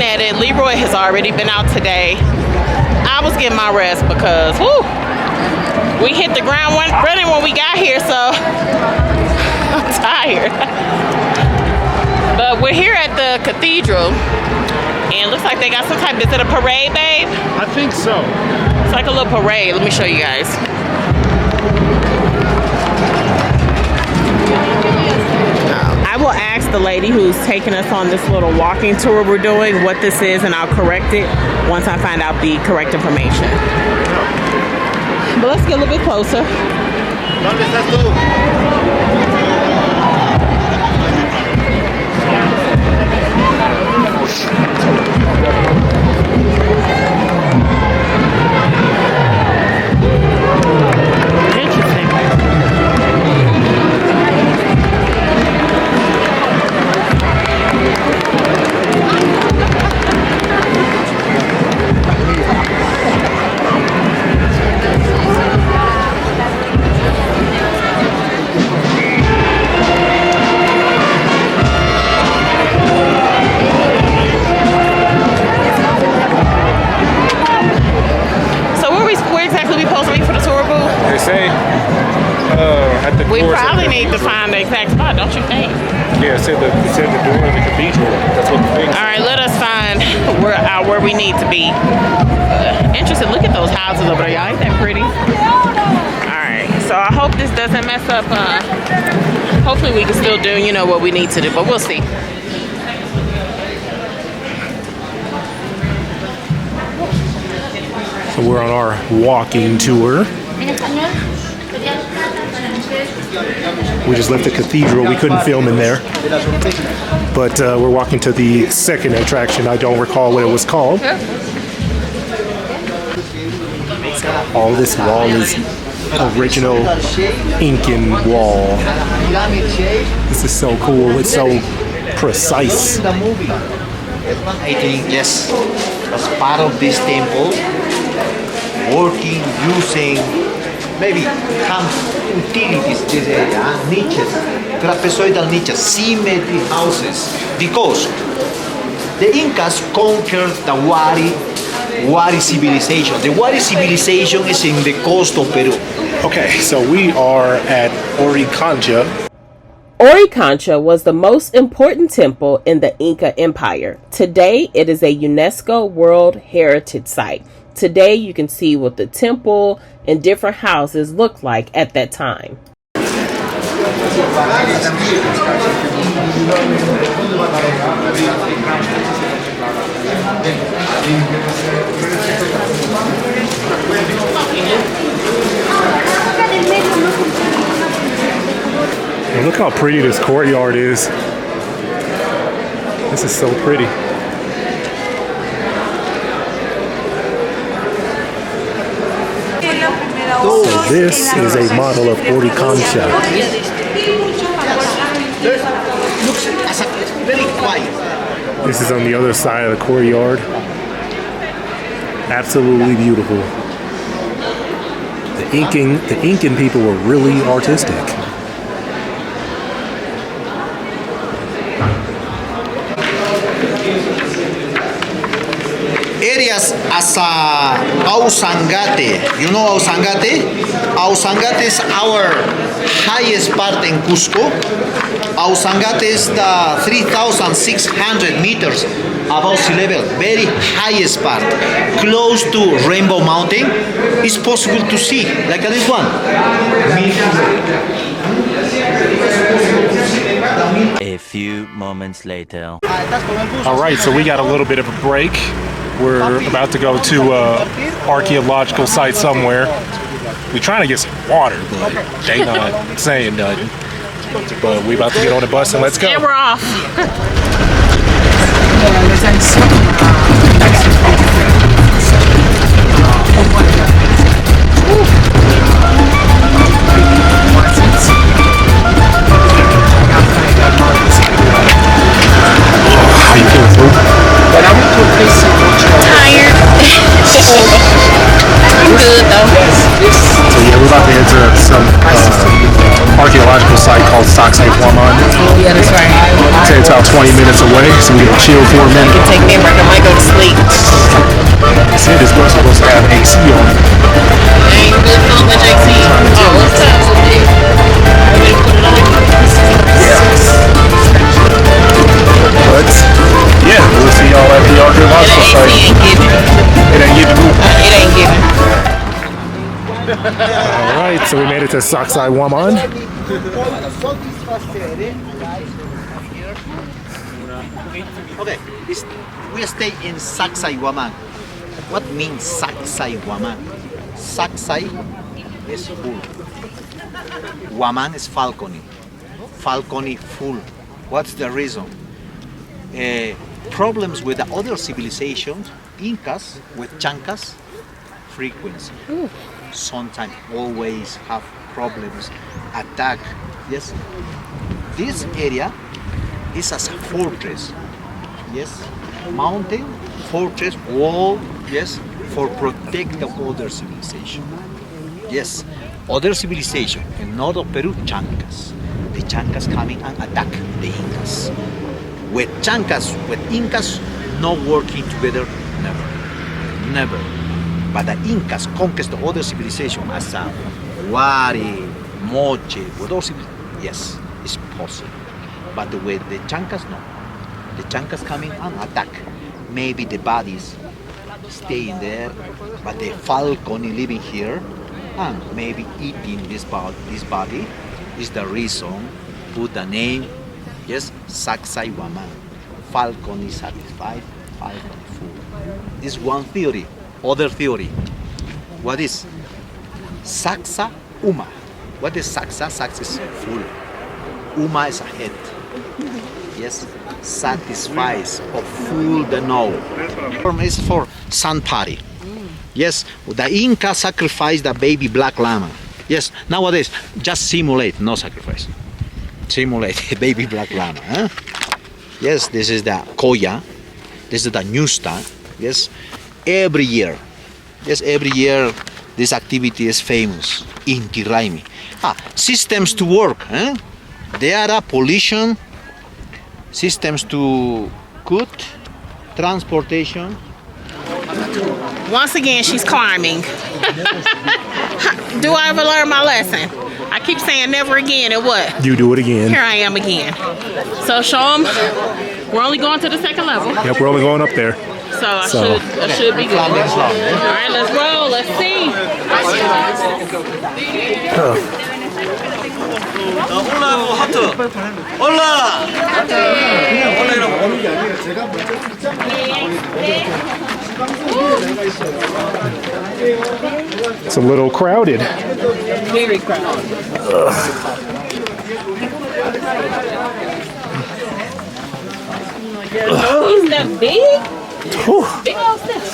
looking at it, Leroy has already been out today. I was getting my rest because, whew, we hit the ground running when we got here, so I'm tired. But we're here at the cathedral, and it looks like they got some type, is it a parade, babe? I think so. It's like a little parade. Let me show you guys. I will ask the lady who's taking us on this little walking tour we're doing what this is, and I'll correct it once I find out the correct information. But let's get a little bit closer. ¿Dónde estás tú? We probably need to find the exact spot, don't you think? Yeah, it said the door in the cathedral. That's what the thing. All right, let us find where we need to be. Interesting. Look at those houses over there, y'all. Ain't that pretty? All right. So I hope this doesn't mess up. Hopefully we can still do, you know, what we need to do, but we'll see. So we're on our walking tour. We just left the cathedral. We couldn't film in there. But we're walking to the second attraction. I don't recall what it was called. All this wall is original Incan wall. This is so cool. It's so precise. I think, yes, as part of this temple, working, using, maybe utilities, niches, trapezoidal niches, symmetry houses, because the Incas conquered the Wari civilization. The Wari civilization is in the coast of Peru. Okay, so we are at Oricancha. Oricancha was the most important temple in the Inca Empire. Today, it is a UNESCO World Heritage Site. Today, you can see what the temple and different houses looked like at that time. And look how pretty this courtyard is. This is so pretty. So this is a model of Oricancha. Looks very quiet. This is on the other side of the courtyard. Absolutely beautiful. The Incan people were really artistic. Areas as Ausangate. You know Ausangate? Ausangate is our highest part in Cusco. Ausangate is the 3,600 meters above sea level, very highest part, close to Rainbow Mountain. It's possible to see, like this one. A few moments later. All right, so we got a little bit of a break. We're about to go to an archaeological site somewhere. We're trying to get some water, but they not saying nothing. But we about to get on the bus and let's go. And we're off. How you feeling, Luke? Tired. I'm good though. So yeah, we're about to enter some archaeological site called Cusco Peru. Yeah, that's right. Say it's about 20 minutes away, so we can chill for a minute. Take me a break. I might go to sleep. They said this bus supposed to have AC on it. Ain't good so much AC. Oh, what's up? But yeah, we'll see y'all at the archaeological AC site. ain't giving. It ain't giving me. It ain't giving. All right, so we made it to Saksai Waman. Okay, we stay in Saksai Waman. What means Saksai Waman? Saksai is full. Waman is falcony. Falcony full. What's the reason? Problems with the other civilizations, Incas with Chancas, frequency. Sometimes always have problems, attack. Yes. This area is as a fortress. Yes. Mountain, fortress, wall. Yes. For protect the other civilization. Yes. Other civilization in north of Peru, Chancas. The Chancas coming and attack the Incas. With Chancas, with Incas, not working together, never. Never. But the Incas conquest the other civilization as a Wari, Moche, with all yes, it's possible. But with the Chancas, no. The Chancas coming and attack. Maybe the bodies staying there, but the falcon living here and maybe eating this body is the reason put the name, yes, Saksai Waman. Falcon is satisfied, falcon full. This is one theory. Other theory. What is? Saksa Uma. What is Saksa? Saksa is full. Uma is a head. Yes, satisfies or full the know. Is for sun party. Yes, the Inca sacrificed the baby black llama. Yes, nowadays just simulate, no sacrifice. Simulate baby black llama. Huh? Yes, this is the Koya. This is the Nusta. Yes, every year. Yes, every year this activity is famous in Kiraimi. Systems to work. Huh? There are pollution, systems to cook, transportation. Once again, she's climbing. Do I ever learn my lesson? I keep saying never again, and what? You do it again. Here I am again. So show them we're only going to the second level. Yep, we're only going up there. So I should be good. All right, let's roll. Let's see. It's a little crowded. Very crowded. Is that big? Big old steps.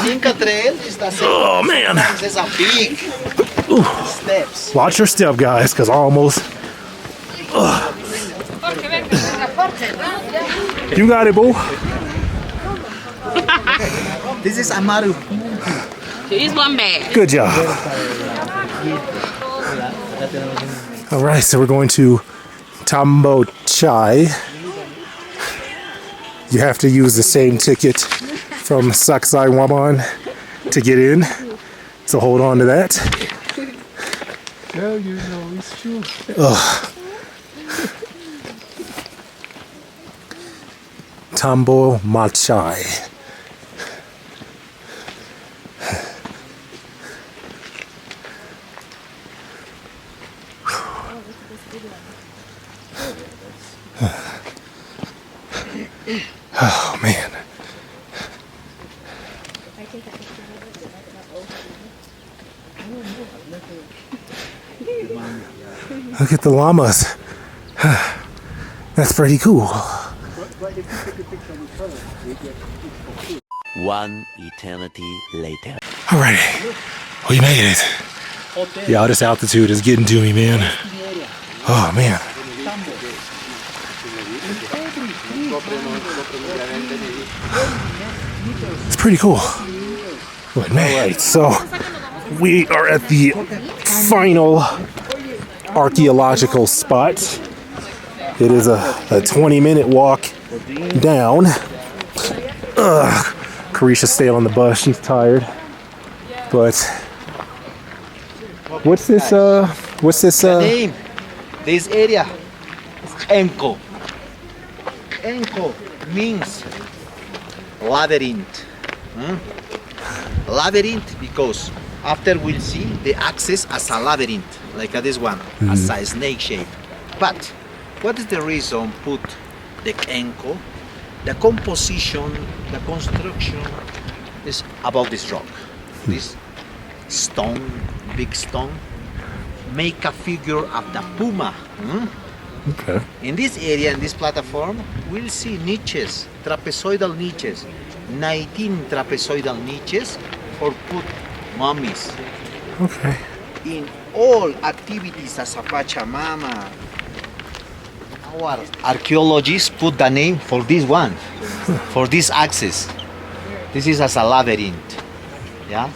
Inca Trail is the same. Oh man. There's a big steps. Watch your step, guys, because almost. You got it, boo. This is Amaru. He's one bag. Good job. All right, so we're going to Tambo Chai. You have to use the same ticket from Saksai Waman to get in. So hold on to that. Yeah, you know, it's true. Tambo Machai. Oh man. Look at the llamas. That's pretty cool. One eternity later. Alrighty, we made it. Yeah, this altitude is getting to me, man. Oh man. It's pretty cool. But man, alright, so we are at the final archaeological spot. It is a 20-minute walk down. Carisha stayed on the bus. She's tired. But what's this? Name. This area is Enco. Enco means labyrinth. Labyrinth because after we'll see the access as a labyrinth, like this one, as a snake shape. But what is the reason put the Enco? The composition, the construction is about this rock. This stone, big stone, make a figure of the puma. Okay. In this area, in this platform, we'll see niches, trapezoidal niches, 19 trapezoidal niches for put mummies. Okay. In all activities as a Pachamama, our archaeologists put the name for this one, for this axis. This is as a labyrinth. Yeah?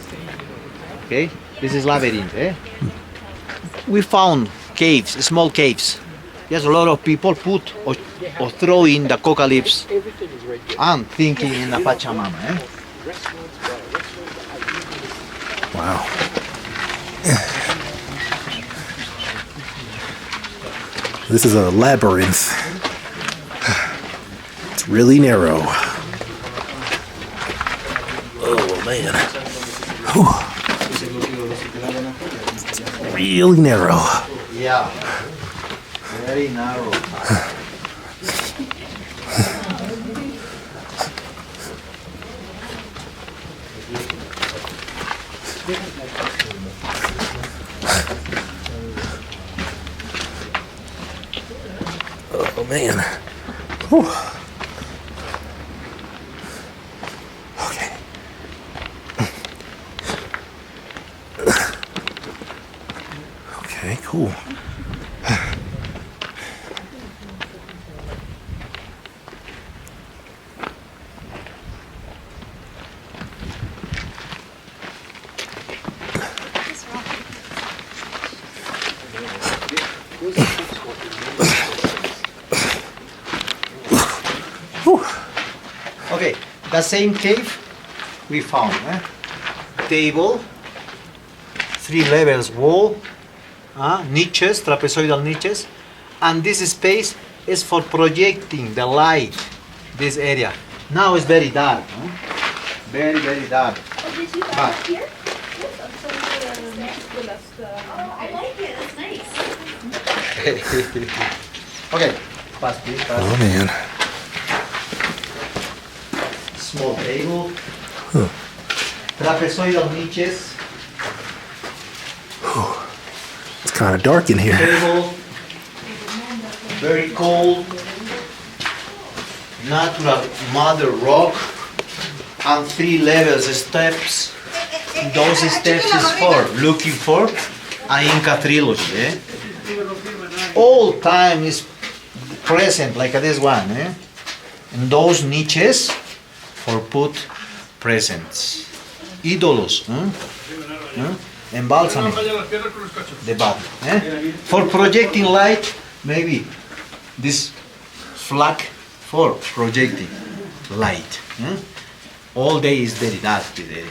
Okay? This is labyrinth. We found caves, small caves. Yes, a lot of people put or throw in the coca leaves and thinking in the Pachamama. Wow. This is a labyrinth. It's really narrow. Oh man. Whew. It's really narrow. Yeah, very narrow. Oh man. Whew. Okay. Okay, cool. Okay, the same cave we found. Table, 3 levels wall, niches, trapezoidal niches, and this space is for projecting the light. This area. Now it's very dark. Very, very dark. Did you Ah. here? I like it. It's nice. Okay, pass please, pass. Oh man. Small table, trapezoidal niches, It's kind of dark in here. table, very cold, natural mother rock, and 3 levels steps. Those steps is for looking for an Inca trilogy. All time is present like this one. And those niches for put presents. Ídolos. Embalsaming the body. For projecting light, maybe this flag for projecting light. All day is very dark today.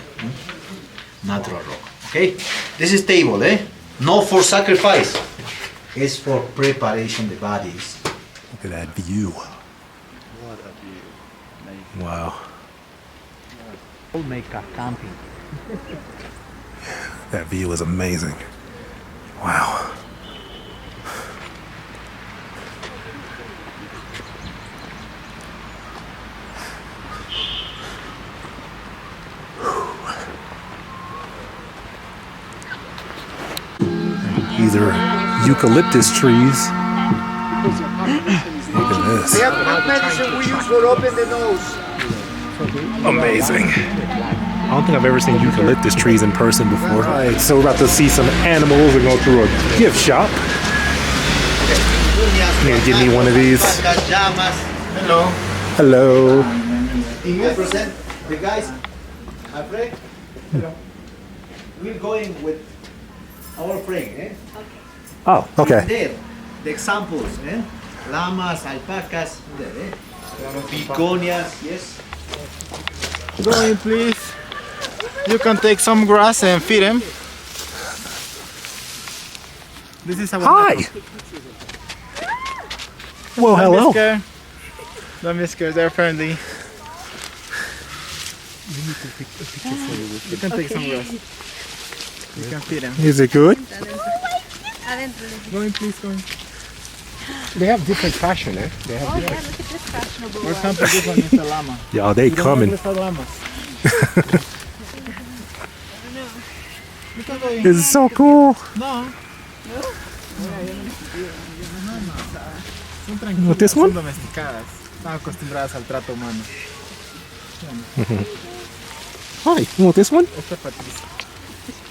Natural rock. Okay? This is table, not for sacrifice. It's for preparation the bodies. Look at that view. Wow. We'll make a camping. That view is amazing. Wow. These are eucalyptus trees. Look at this. medicine we use for open the nose. Amazing. I don't think I've ever seen eucalyptus trees in person before. All right, so we're about to see some animals and go through a gift shop. You gonna give me one of these? Hello. Hello. I present the guys. Afraid? We're going with our friend. Oh, okay. There, the examples. Llamas, alpacas, begonias, yes. Go in, please. You can take some grass and feed them. This is our Hi. Well, Don't be hello. scared. Don't be scared. They're friendly. You can take some grass. You can feed them. Is it good? Go in, please. Go in. They have different fashion, eh? They have different. Look at this fashionable For example, this one is the llama. Yeah, they You don't coming. know the llamas. You can go in. This is so cool. No. Son tranquilas, What, this one? son domesticadas. Están acostumbradas al trato humano. Hi, you want this one? Esta es Patricia.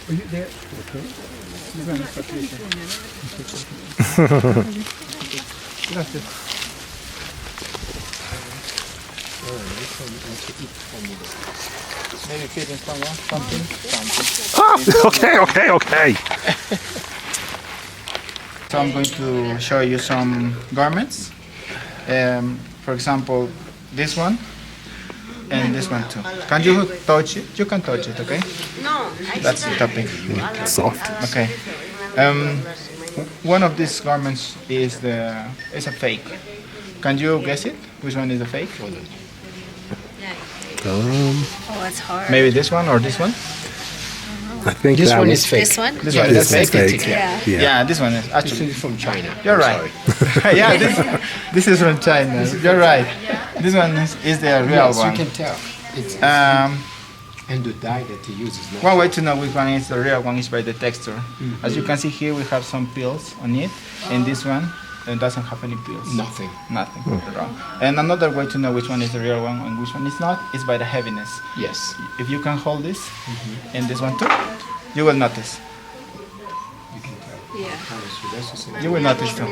This one is Patricia. Gracias. Maybe feeding someone, something. Ah, okay. So I'm going to show you some garments. For example, this one and this one too. Can you touch it? You can touch it, okay? No, That's the topic. Soft. Okay. One of these garments is a fake. Can you guess it? Which one is the fake? Oh, it's hard. Maybe this one or this one? I think This that one one is fake. This one? This one This is is fake. fake. Yeah. Yeah, this one is This actually. one is from China. You're right. Yeah, this is from China. You're right. This one is the real Yes, you one. can tell. It's and the dye that he uses. Not One way to know which one is the real one is by the texture. As you can see here, we have some peels on it, and this one doesn't have any peels. nothing. Nothing wrong. And another way to know which one is the real one and which one is not is by the heaviness. Yes. If you can hold this and this one too, you will notice. You can tell. Yeah. You will notice too.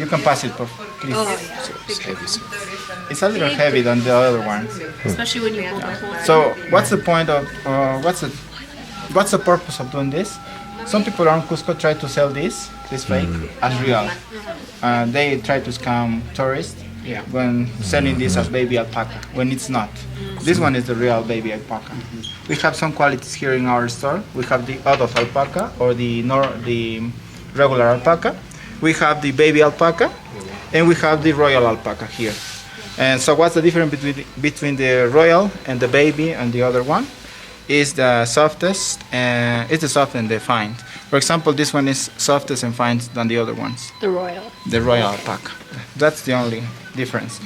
You can pass it, please. Oh, yeah. So it's heavy. So. It's a little heavy than the other ones. Especially when you hold the whole So what's the point of what's the purpose of doing this? Some people around Cusco try to sell this fake as real. They try to scam tourists when selling this as baby alpaca when it's not. This one is the real baby alpaca. We have some qualities here in our store. We have the adult alpaca or the regular alpaca. We have the baby alpaca, and we have the royal alpaca here. And so what's the difference between the royal and the baby and the other one? Is the softest and it's the soft and the fine. For example, this one is softest and fine than the other ones. the royal. The royal alpaca. That's the only difference.